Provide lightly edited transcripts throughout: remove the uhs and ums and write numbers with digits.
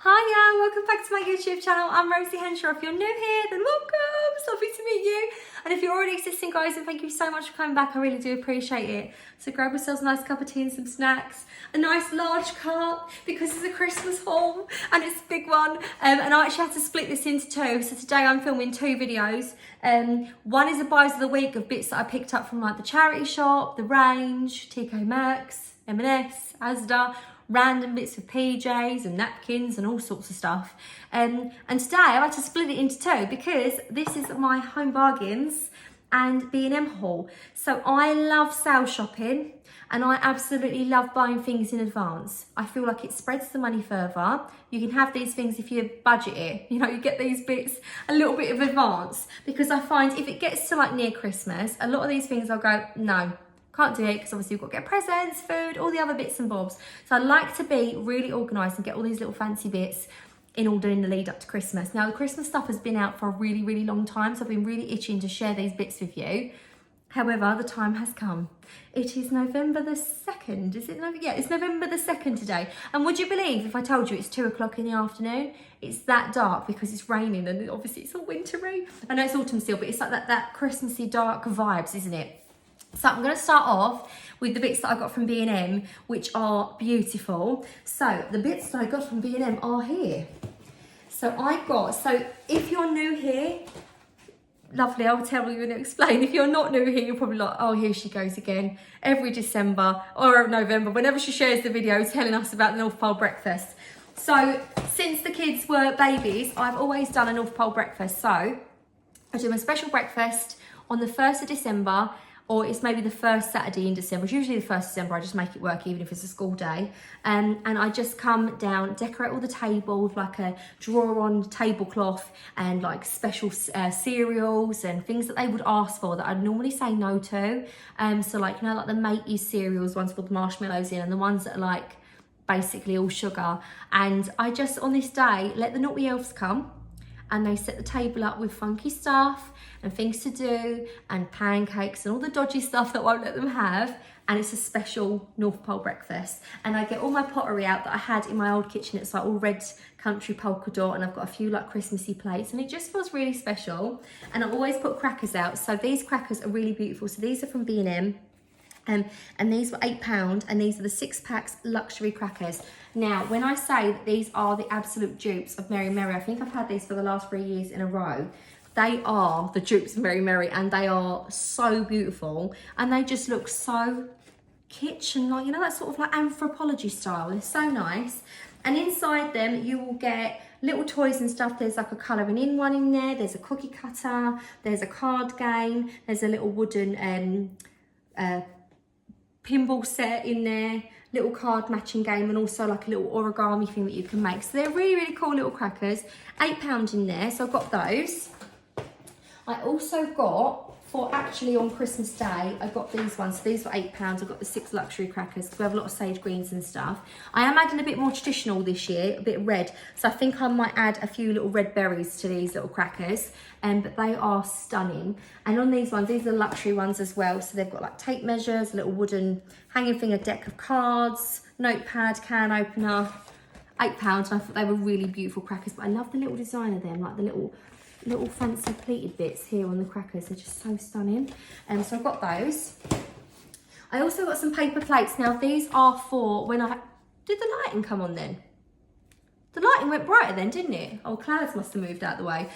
Hiya, welcome back to my YouTube channel. I'm Rosie Henshaw. If you're new here, then welcome. It's lovely to meet you. And if you're already existing, guys, then thank you so much for coming back. I really do appreciate it. So grab yourselves a nice cup of tea and some snacks. A nice large cup because it's a Christmas haul and it's a big one. And I actually had to split this into two. So today I'm filming two videos. One is a buys of the week of bits that I picked up from like the charity shop, the range, TK Maxx, M&S, Asda. Random bits of PJs and napkins and all sorts of stuff. And today I've had to split it into two because this is my Homebargains and B&M haul. So I love sale shopping and I absolutely love buying things in advance. I feel like it spreads the money further. You can have these things if you budget it. You know, you get these bits a little bit of advance because I find if it gets to like near Christmas, a lot of these things I'll go, no. Can't do it because obviously you've got to get presents, food, all the other bits and bobs. So I like to be really organised and get all these little fancy bits in order in the lead up to Christmas. Now the Christmas stuff has been out for a really, really long time, so I've been really itching to share these bits with you. However, the time has come. It is November the 2nd, is it? Yeah, it's November the 2nd today. And would you believe if I told you it's 2 o'clock in the afternoon? It's that dark because it's raining and obviously it's all wintry. I know it's autumn still, but it's like that Christmassy dark vibes, isn't it? So I'm going to start off with the bits that I got from B&M, which are beautiful. So the bits that I got from B&M are here. So if you're new here, lovely, I'll tell you and explain. If you're not new here, you're probably like, oh, here she goes again. Every December or November, whenever she shares the video telling us about the North Pole breakfast. So since the kids were babies, I've always done a North Pole breakfast. So I do my special breakfast on the 1st of December, or it's maybe the first Saturday in December. It's usually the 1st of December. I just make it work even if it's a school day. And I just come down, decorate all the table with like a drawer-on tablecloth and like special cereals and things that they would ask for that I'd normally say no to. So like, you know, like the Matey's cereals, ones with marshmallows in, and the ones that are like basically all sugar. And I just, on this day, let the naughty elves come and they set the table up with funky stuff and things to do and pancakes and all the dodgy stuff that won't let them have. And it's a special North Pole breakfast. And I get all my pottery out that I had in my old kitchen. It's like all red country polka dot, and I've got a few like Christmassy plates, and it just feels really special. And I always put crackers out. So these crackers are really beautiful. So these are from B&M. And these were £8, and these are the 6-packs luxury crackers. Now, when I say that these are the absolute dupes of Merry Merry, I think I've had these for the last 3 years in a row. They are the dupes of Merry Merry, and they are so beautiful, and they just look so kitsch and like, you know, that sort of like anthropology style. They're so nice. And inside them, you will get little toys and stuff. There's like a colouring in one in there. There's a cookie cutter. There's a card game. There's a little wooden pinball set in there, little card matching game, and also like a little origami thing that you can make. So they're really, really cool little crackers. £8 in there, so I've got those. I also got, for actually on Christmas Day, I got these ones. So these were £8. I got the 6 luxury crackers because we have a lot of sage greens and stuff. I am adding a bit more traditional this year, a bit red. So I think I might add a few little red berries to these little crackers. But they are stunning. And on these ones, these are luxury ones as well. So they've got like tape measures, little wooden hanging thing, a deck of cards, notepad, can opener. £8. And I thought they were really beautiful crackers. But I love the little design of them, like the little fancy pleated bits here on the crackers. They're just so stunning. So I've got those. I also got some paper plates. Now these are for when did the lighting come on then? The lighting went brighter then, didn't it? Oh, clouds must have moved out of the way.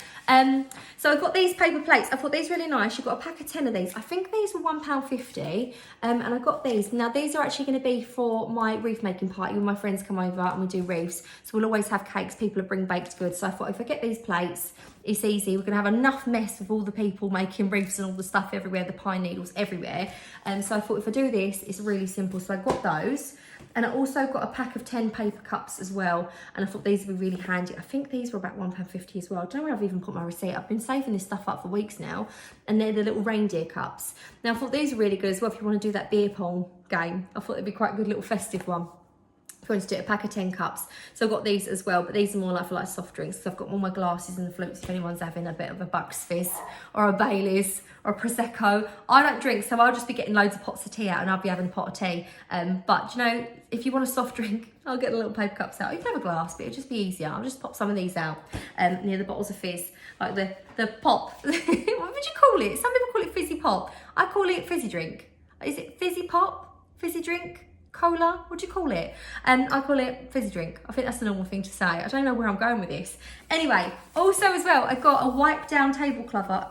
So I've got these paper plates. I thought these were really nice. You've got a pack of 10 of these. I think these were £1.50. And I got these. Now, these are actually going to be for my wreath making party when my friends come over and we do wreaths. So we'll always have cakes. People will bring baked goods. So I thought if I get these plates, it's easy. We're going to have enough mess with all the people making wreaths and all the stuff everywhere, the pine needles everywhere. So I thought if I do this, it's really simple. So I got those. And I also got a pack of 10 paper cups as well. And I thought these would be really handy. I think these were about £1.50 as well. I don't know where I've even put my receipt. I've been saving this stuff up for weeks now. And they're the little reindeer cups. Now I thought these are really good as well if you want to do that beer pong game. I thought it'd be quite a good little festive one. If you want to do a pack of 10 cups. So I've got these as well, but these are more like for like soft drinks. So I've got all my glasses and the flutes if anyone's having a bit of a Bucks Fizz or a Baileys or a Prosecco. I don't drink, so I'll just be getting loads of pots of tea out and I'll be having a pot of tea. But you know, if you want a soft drink, I'll get the little paper cups out. You can have a glass, but it'll just be easier. I'll just pop some of these out near the bottles of fizz. Like the pop. What would you call it? Some people call it fizzy pop. I call it fizzy drink. Is it fizzy pop? Fizzy drink? Cola, what do you call it? I call it fizzy drink. I think that's the normal thing to say. I don't know where I'm going with this. Anyway, also as well, I got a wipe down table cover.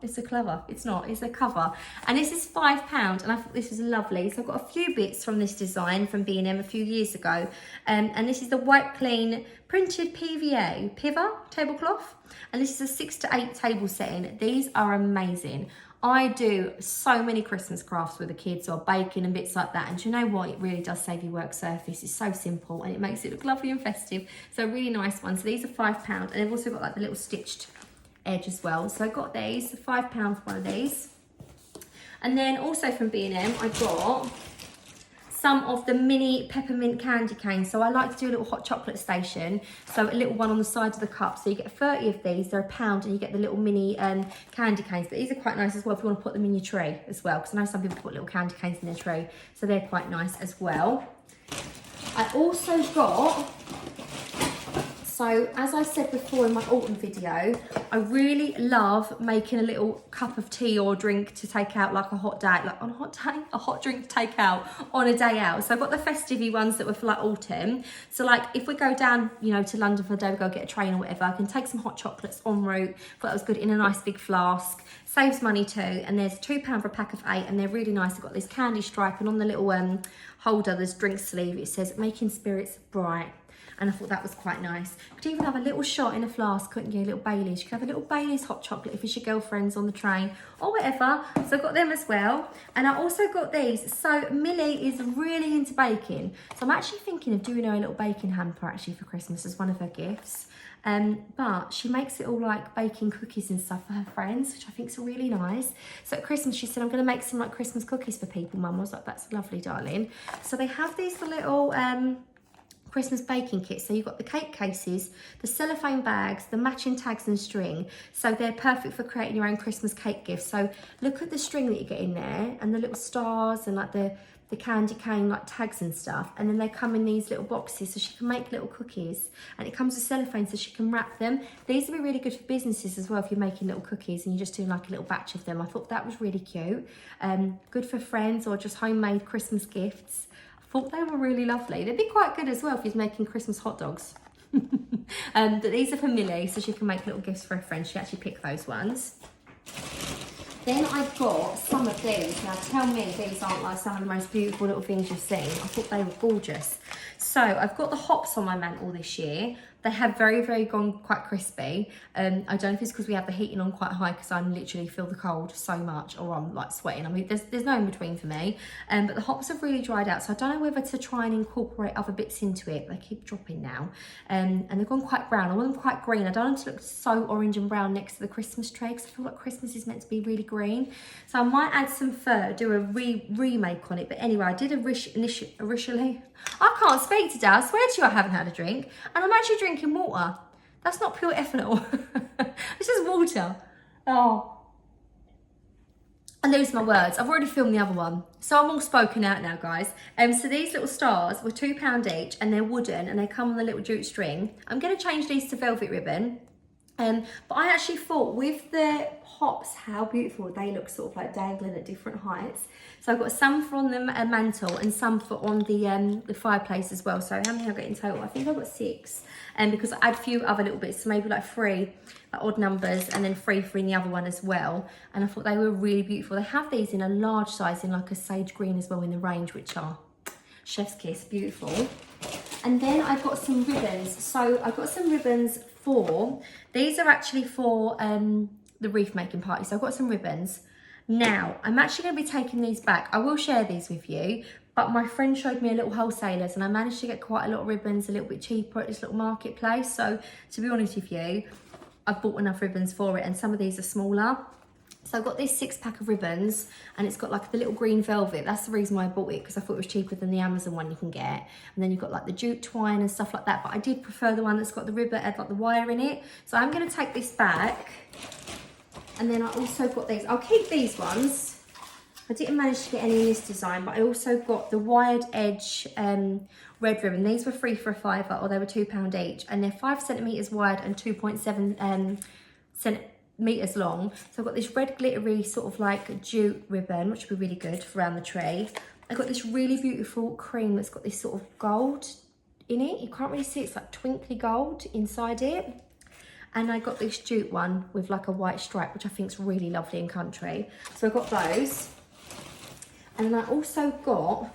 It's a cover. It's not, it's a cover. And this is £5 and I thought this was lovely. So I've got a few bits from this design from B&M a few years ago. And this is the Wipe Clean printed PVA tablecloth. And this is a 6 to 8 table setting. These are amazing. I do so many Christmas crafts with the kids or baking and bits like that. And do you know what? It really does save your work surface. It's so simple and it makes it look lovely and festive. So a really nice one. So these are £5 and they've also got like the little stitched edge as well. So I got these, £5 for one of these. And then also from B&M, I got some of the mini peppermint candy canes. So I like to do a little hot chocolate station. So a little one on the side of the cup. So you get 30 of these, they're £1 and you get the little mini candy canes. But these are quite nice as well if you want to put them in your tree as well. Because I know some people put little candy canes in their tree. So they're quite nice as well. I also got, so as I said before in my autumn video, I really love making a little cup of tea or drink to take out like a hot day, like on a hot day, a hot drink to take out on a day out. So I've got the festive ones that were for like autumn. So like if we go down, you know, to London for a day, we go get a train or whatever, I can take some hot chocolates en route. Thought that was good in a nice big flask. Saves money too. And there's £2 for a pack of 8 and they're really nice. They've got this candy stripe and on the little holder, there's drink sleeve. It says making spirits bright. And I thought that was quite nice. You could even have a little shot in a flask, couldn't you? A little Baileys. You could have a little Baileys hot chocolate if it's your girlfriends on the train or whatever. So I got them as well. And I also got these. So Millie is really into baking. So I'm actually thinking of doing her a little baking hamper actually for Christmas as one of her gifts. But she makes it all like baking cookies and stuff for her friends, which I think is really nice. So at Christmas, she said, I'm going to make some like Christmas cookies for people, Mum. I was like, that's lovely, darling. So they have these little Christmas baking kits. So you've got the cake cases, the cellophane bags, the matching tags and string. So they're perfect for creating your own Christmas cake gifts. So look at the string that you get in there and the little stars and like the candy cane like tags and stuff. And then they come in these little boxes so she can make little cookies. And it comes with cellophane so she can wrap them. These would be really good for businesses as well if you're making little cookies and you're just doing like a little batch of them. I thought that was really cute. Good for friends or just homemade Christmas gifts. Thought they were really lovely. They'd be quite good as well if you're making Christmas hot dogs. But these are for Millie, so she can make little gifts for her friends. She actually picked those ones. Then I got some of these. Now tell me these aren't like some of the most beautiful little things you've seen. I thought they were gorgeous. So I've got the hops on my mantle this year. They have very gone quite crispy. I don't know if it's because we have the heating on quite high because I literally feel the cold so much or I'm like sweating. I mean, there's no in between for me. But the hops have really dried out. So I don't know whether to try and incorporate other bits into it. They keep dropping now. And they've gone quite brown. I want them quite green. I don't want them to look so orange and brown next to the Christmas tree because I feel like Christmas is meant to be really green. So I might add some fur, do a remake on it. But anyway, I did initially. I can't speak today. I swear to you I haven't had a drink. And I'm actually drinking water. That's not pure ethanol. It's just water. Oh. I lose my words. I've already filmed the other one. So I'm all spoken out now, guys. So these little stars were £2 each and they're wooden and they come on the little jute string. I'm going to change these to velvet ribbon. But I actually thought with the hops how beautiful they look, sort of like dangling at different heights. So I've got some for on the mantle and some for on the fireplace as well. So how many have I got in total? I think I've got 6. Because I add a few other little bits, so maybe like 3 like odd numbers and then 3 for in the other one as well. And I thought they were really beautiful. They have these in a large size in like a sage green as well in the range, which are chef's kiss, beautiful. And then I've got some ribbons. So I've got some ribbons for, these are actually for the wreath making party. So I've got some ribbons. Now, I'm actually going to be taking these back. I will share these with you, but my friend showed me a little wholesalers and I managed to get quite a lot of ribbons a little bit cheaper at this little marketplace. So to be honest with you, I've bought enough ribbons for it and some of these are smaller. So I got this 6-pack of ribbons, and it's got like the little green velvet. That's the reason why I bought it, because I thought it was cheaper than the Amazon one you can get. And then you've got like the jute twine and stuff like that. But I did prefer the one that's got the ribbon and like the wire in it. So I'm going to take this back. And then I also got these. I'll keep these ones. I didn't manage to get any in this design, but I also got the wired edge red ribbon. These were 3 for a £5, or they were £2 each. And they're 5 centimetres wide and 2.7 centimetres long. So I've got this red glittery sort of like jute ribbon, which would be really good for around the tree. I've got this really beautiful cream that's got this sort of gold in it. You can't really see, it's like twinkly gold inside it. And I got this jute one with like a white stripe, which I think is really lovely and country. So I got those. And then I also got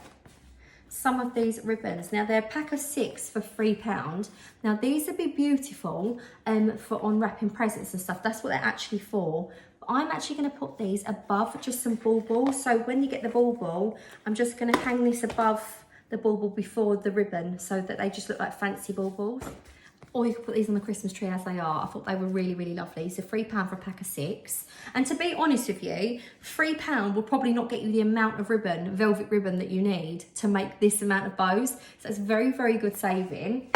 some of these ribbons. Now they're a pack of 6 for £3. Now these would be beautiful for unwrapping presents and stuff. That's what they're actually for. But I'm actually going to put these above just some baubles. So when you get the bauble, I'm just going to hang this above the bauble before the ribbon, so that they just look like fancy baubles. Or you could put these on the Christmas tree as they are. I thought they were really, really lovely. So £3 for a pack of 6. And to be honest with you, £3 will probably not get you the amount of ribbon, velvet ribbon, that you need to make this amount of bows. So it's very, very good saving.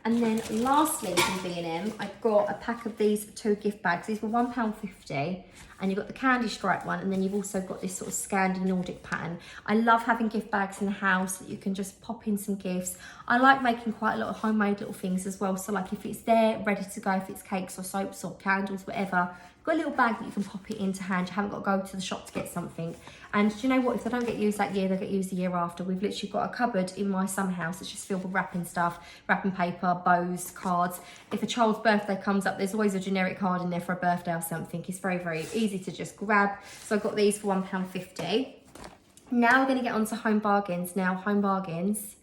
And then lastly from B&M, I got a pack of these 2 gift bags. These were £1.50. And you've got the candy stripe one, and then you've also got this sort of Scandi Nordic pattern. I love having gift bags in the house that you can just pop in some gifts. I like making quite a lot of homemade little things as well. So like if it's there, ready to go, if it's cakes or soaps or candles, whatever, you've got a little bag that you can pop it into hand. You haven't got to go to the shop to get something. And do you know what? If they don't get used that year, they'll get used the year after. We've literally got a cupboard in my summer house that's just filled with wrapping stuff, wrapping paper, bows, cards. If a child's birthday comes up, there's always a generic card in there for a birthday or something. It's very, very easy to just grab. So I got these for £1.50. Now we're going to get on to Home Bargains. Now, Home Bargains,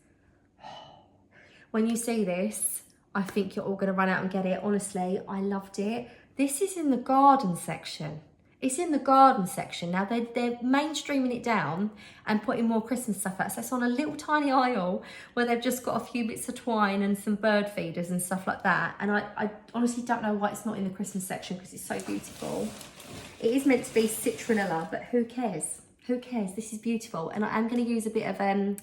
when you see this, I think you're all going to run out and get it. Honestly, I loved it. This is in the garden section. It's in the garden section. Now they're mainstreaming it down and putting more Christmas stuff out. So it's on a little tiny aisle where they've just got a few bits of twine and some bird feeders and stuff like that. And I honestly don't know why it's not in the Christmas section, because it's so beautiful. It is meant to be citronella, but who cares? Who cares? This is beautiful. And I am going to use a bit of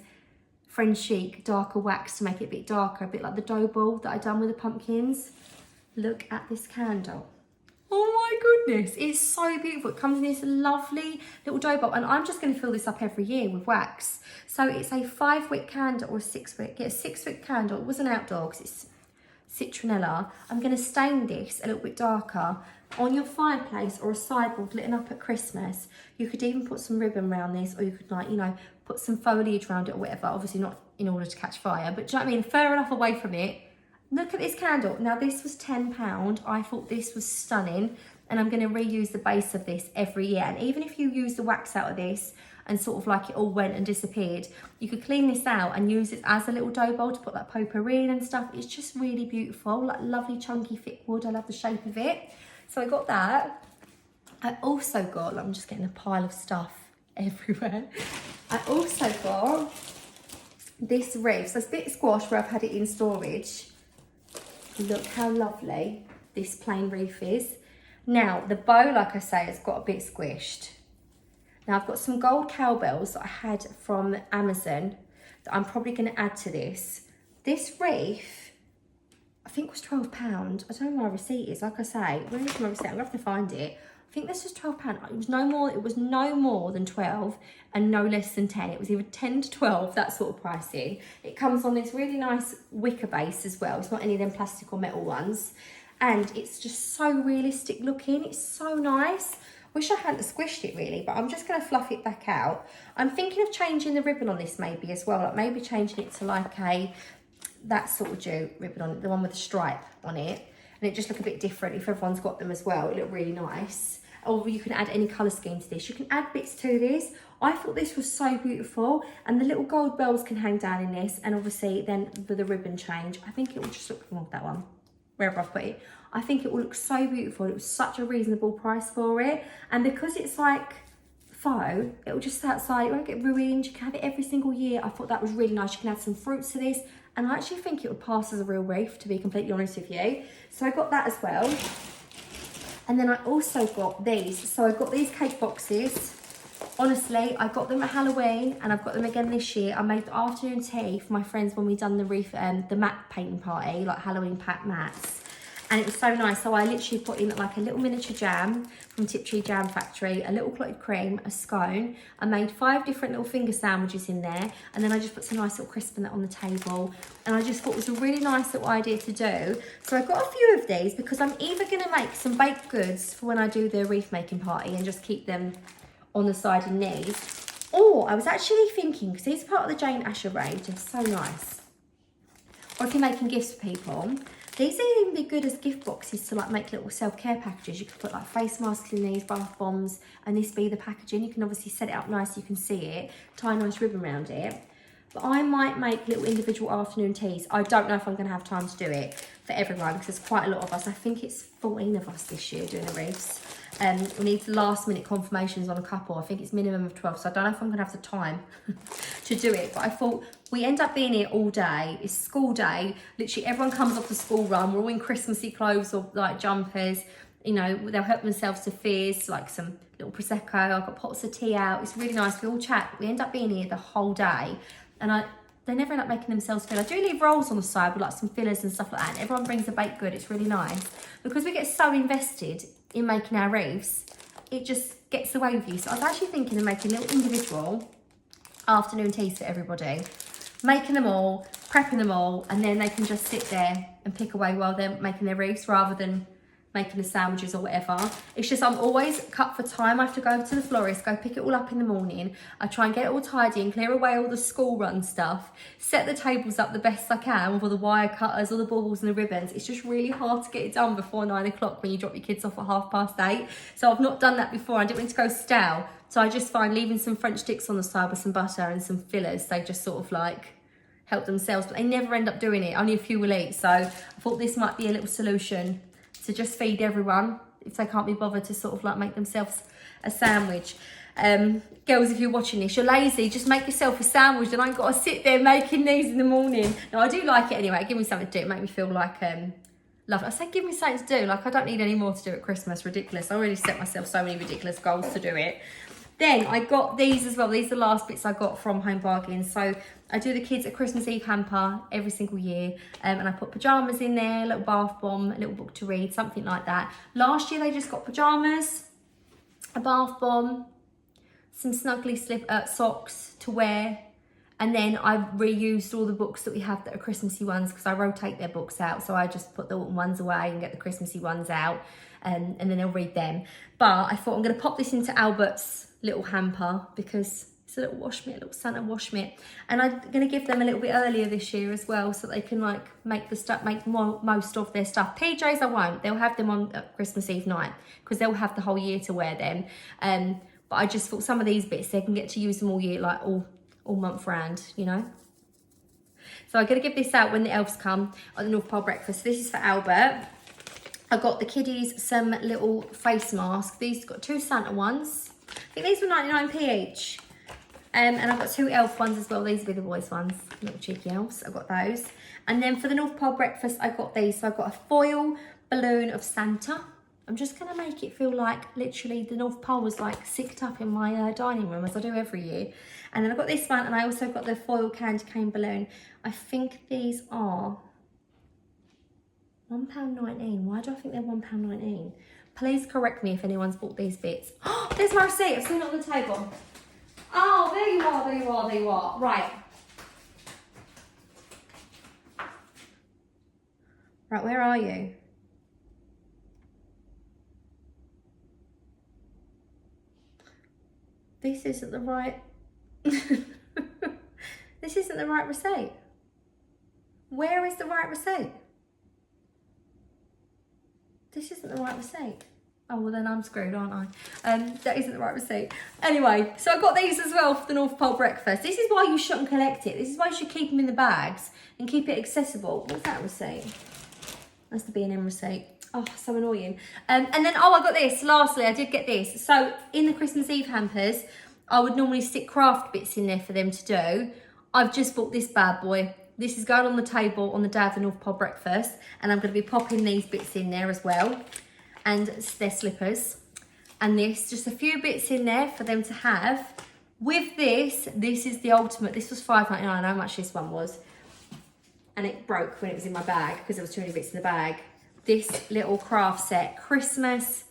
French Chic darker wax to make it a bit darker, a bit like the dough ball that I done with the pumpkins. Look at this candle. Oh my goodness, it's so beautiful. It comes in this lovely little dough bowl, and I'm just going to fill this up every year with wax. So it's a 5-wick candle or a 6-wick. Get a 6-wick candle. It was an outdoor because it's citronella. I'm going to stain this a little bit darker on your fireplace or a sideboard lit up at Christmas. You could even put some ribbon around this, or you could, like, you know, put some foliage around it or whatever. Obviously not in order to catch fire, but do you know what I mean? Far enough away from it. Look at this candle. Now this was £10. I thought this was stunning, and I'm going to reuse the base of this every year. And even if you use the wax out of this and sort of like it all went and disappeared, you could clean this out and use it as a little dough bowl to put that potpourri in and stuff. It's just really beautiful, like lovely chunky thick wood. I love the shape of it. So I got that. I also got, I'm just getting a pile of stuff everywhere. I also got this wreath. So it's a bit squash where I've had it in storage. Look how lovely this plain wreath is. Now, the bow, like I say, has got a bit squished. Now, I've got some gold cowbells that I had from Amazon that I'm probably going to add to this. This wreath, I think was £12. I don't know where my receipt is. Like I say, where is my receipt? I'm going to have to find it. I think this was £12. It was no more than 12 and no less than 10. It was either 10 to 12, that sort of pricing. It comes on this really nice wicker base as well. It's not any of them plastic or metal ones. And it's just so realistic looking. It's so nice. Wish I hadn't squished it really, but I'm just going to fluff it back out. I'm thinking of changing the ribbon on this maybe as well. Like maybe changing it to like that sort of jute ribbon on it, the one with the stripe on it. And it just look a bit different if everyone's got them as well. It look really nice. Or you can add any colour scheme to this. You can add bits to this. I thought this was so beautiful. And the little gold bells can hang down in this. And obviously then with the ribbon change, I think it will just look, well, that one, wherever I put it. I think it will look so beautiful. It was such a reasonable price for it. And because it's like faux, it will just stay outside. It won't get ruined. You can have it every single year. I thought that was really nice. You can add some fruits to this. And I actually think it would pass as a real wreath, to be completely honest with you. So I got that as well. And then I also got these. So I got these cake boxes. Honestly, I got them at Halloween and I've got them again this year. I made the afternoon tea for my friends when we done the matte painting party, like Halloween pack mats. And it was so nice. So I literally put in like a little miniature jam from Tiptree Jam Factory, a little clotted cream, a scone. I made 5 different little finger sandwiches in there. And then I just put some nice little crisp in that on the table. And I just thought it was a really nice little idea to do. So I got a few of these because I'm either going to make some baked goods for when I do the wreath making party and just keep them on the side in these. Or I was actually thinking, because these are part of the Jane Asher range, they're so nice. Or if you're making gifts for people, these would even be good as gift boxes to like make little self-care packages. You could put like face masks in these, bath bombs, and this be the packaging. You can obviously set it up nice so you can see it, tie a nice ribbon around it. But I might make little individual afternoon teas. I don't know if I'm going to have time to do it for everyone because there's quite a lot of us. I think it's 14 of us this year doing the wreaths. We need last minute confirmations on a couple. I think it's minimum of 12, so I don't know if I'm going to have the time to do it. But I thought we end up being here all day. It's school day. Literally everyone comes off the school run. We're all in Christmassy clothes or like jumpers. You know, they'll help themselves to fizz, like some little Prosecco. I've got pots of tea out. It's really nice. We all chat. We end up being here the whole day. And they never end up making themselves feel. I do leave rolls on the side with like some fillers and stuff like that. And everyone brings a baked good. It's really nice. Because we get so invested in making our wreaths, it just gets away with you. So I was actually thinking of making little individual afternoon teas for everybody. Making them all, prepping them all, and then they can just sit there and pick away while they're making their wreaths rather than making the sandwiches or whatever. It's just I'm always cut for time. I have to go over to the florist, go pick it all up in the morning. I try and get it all tidy and clear away all the school run stuff, set the tables up the best I can with all the wire cutters, all the baubles and the ribbons. It's just really hard to get it done before 9 o'clock when you drop your kids off at 8:30. So I've not done that before. I didn't want it to go stale. So I just find leaving some French sticks on the side with some butter and some fillers, they just sort of like help themselves, but they never end up doing it. Only a few will eat. So I thought this might be a little solution to just feed everyone if they can't be bothered to sort of like make themselves a sandwich. Girls, if you're watching this, you're lazy, just make yourself a sandwich and I ain't got to sit there making these in the morning. No, I do like it anyway. Give me something to do. Make me feel like lovely. I say give me something to do. Like I don't need any more to do at Christmas. Ridiculous. I already set myself so many ridiculous goals to do it. Then I got these as well. These are the last bits I got from Homebargains. So I do the kids a Christmas Eve hamper every single year. And I put pyjamas in there, a little bath bomb, a little book to read, something like that. Last year they just got pyjamas, a bath bomb, some snuggly socks to wear. And then I've reused all the books that we have that are Christmassy ones because I rotate their books out. So I just put the autumn ones away and get the Christmassy ones out. And then they'll read them. But I thought I'm going to pop this into Albert's little hamper because it's a little wash mitt, a little Santa wash mitt. And I'm going to give them a little bit earlier this year as well so they can like make most of their stuff. PJs I won't. They'll have them on Christmas Eve night because they'll have the whole year to wear them. But I just thought some of these bits, they can get to use them all year, like all month round, you know. So I'm going to give this out when the elves come on the North Pole breakfast. This is for Albert. I got the kiddies some little face masks. These got 2 Santa ones. I think these were 99p each. And I've got 2 elf ones as well. These will be the boys' ones, little cheeky elves. I got those. And then for the North Pole breakfast, I got these. So I got a foil balloon of Santa. I'm just going to make it feel like literally the North Pole was like sicked up in my dining room as I do every year. And then I got this one and I also got the foil candy cane balloon. I think these are £1.19. Why do I think they're £1.19? Please correct me if anyone's bought these bits. Oh, there's my receipt. I've seen it on the table. Oh, there you are, there you are, there you are. Right. Right, where are you? This isn't the right... This isn't the right receipt. Where is the right receipt? This isn't the right receipt. Oh, well then I'm screwed, aren't I? That isn't the right receipt. Anyway, so I got these as well for the North Pole breakfast. This is why you shouldn't collect it. This is why you should keep them in the bags and keep it accessible. What's that receipt? That's the B&M receipt. Oh, so annoying. And then, oh, I got this. Lastly, I did get this. So in the Christmas Eve hampers, I would normally stick craft bits in there for them to do. I've just bought this bad boy. This is going on the table on the day of the North Pole breakfast, and I'm going to be popping these bits in there as well. and their slippers. And this, just a few bits in there for them to have. With this is the ultimate. This was $5.99, how much this one was. And it broke when it was in my bag because there was too many bits in the bag. This little craft set, Christmas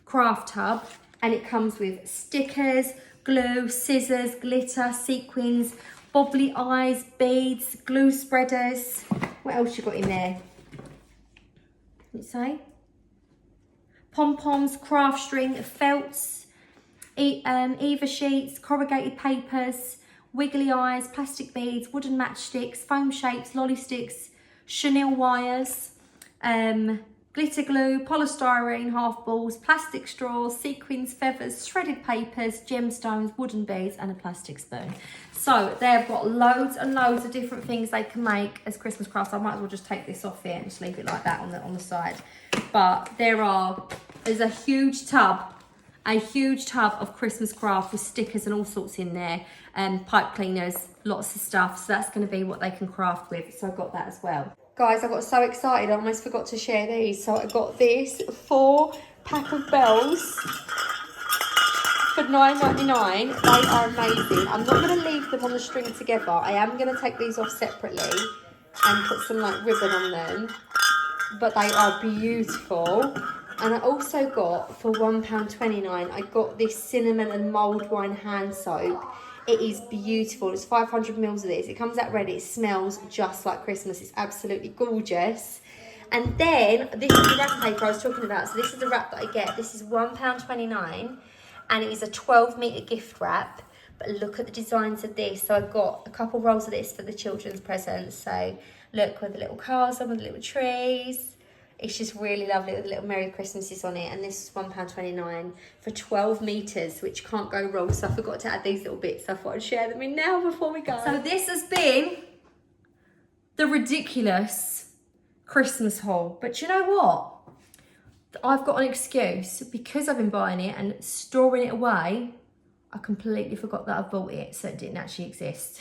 craft tub. And it comes with stickers, glue, scissors, glitter, sequins, bobbly eyes, beads, glue spreaders. What else you got in there? What did it say? Pom-poms, craft string, felts, Eva sheets, corrugated papers, wiggly eyes, plastic beads, wooden matchsticks, foam shapes, lolly sticks, chenille wires, glitter glue, polystyrene half balls, plastic straws, sequins, feathers, shredded papers, gemstones, wooden beads, and a plastic spoon. So they've got loads and loads of different things they can make as Christmas crafts. I might as well just take this off here and just leave it like that on the side. But there's a huge tub of Christmas craft with stickers and all sorts in there, pipe cleaners, lots of stuff. So that's going to be what they can craft with. So I got that as well. Guys, I got so excited, I almost forgot to share these. So I got this 4-pack of bells for $9.99. They are amazing. I'm not going to leave them on the string together. I am going to take these off separately and put some like ribbon on them. But they are beautiful. And I also got, for £1.29, I got this cinnamon and mulled wine hand soap. It is beautiful. It's 500 mils of this. It comes out ready. It smells just like Christmas. It's absolutely gorgeous. And then, this is the wrap paper I was talking about. So this is the wrap that I get. This is £1.29. And it is a 12-metre gift wrap. But look at the designs of this. So I've got a couple rolls of this for the children's presents. So look, with the little cars on, with the little trees. It's just really lovely with the little Merry Christmases on it. And this is £1.29 for 12 metres, which can't go wrong. So I forgot to add these little bits. So I thought I'd share them in now before we go. So this has been the ridiculous Christmas haul. But you know what? I've got an excuse. Because I've been buying it and storing it away, I completely forgot that I bought it. So it didn't actually exist.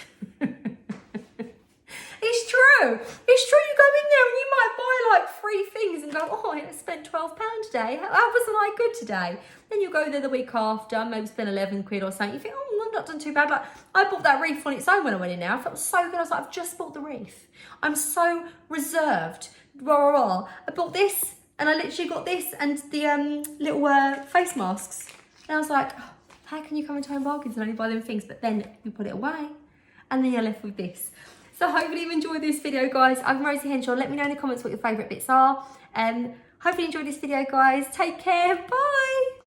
It's true. It's true. You go in there and you might buy like 3 things and go, oh, I spent £12 today. How wasn't I good today? Then you go there the week after, maybe spend 11 quid or something. You think, oh, I've not done too bad. Like, I bought that wreath on its own when I went in there. I felt so good. I was like, I've just bought the wreath. I'm so reserved. Rah, rah, rah. I bought this and I literally got this and the little face masks. And I was like, oh, how can you come into Homebargains and only buy them things? But then you put it away and then you're left with this. So hopefully you enjoyed this video, guys. I'm Rosie Henshaw. Let me know in the comments what your favourite bits are. Hopefully you enjoyed this video, guys. Take care. Bye.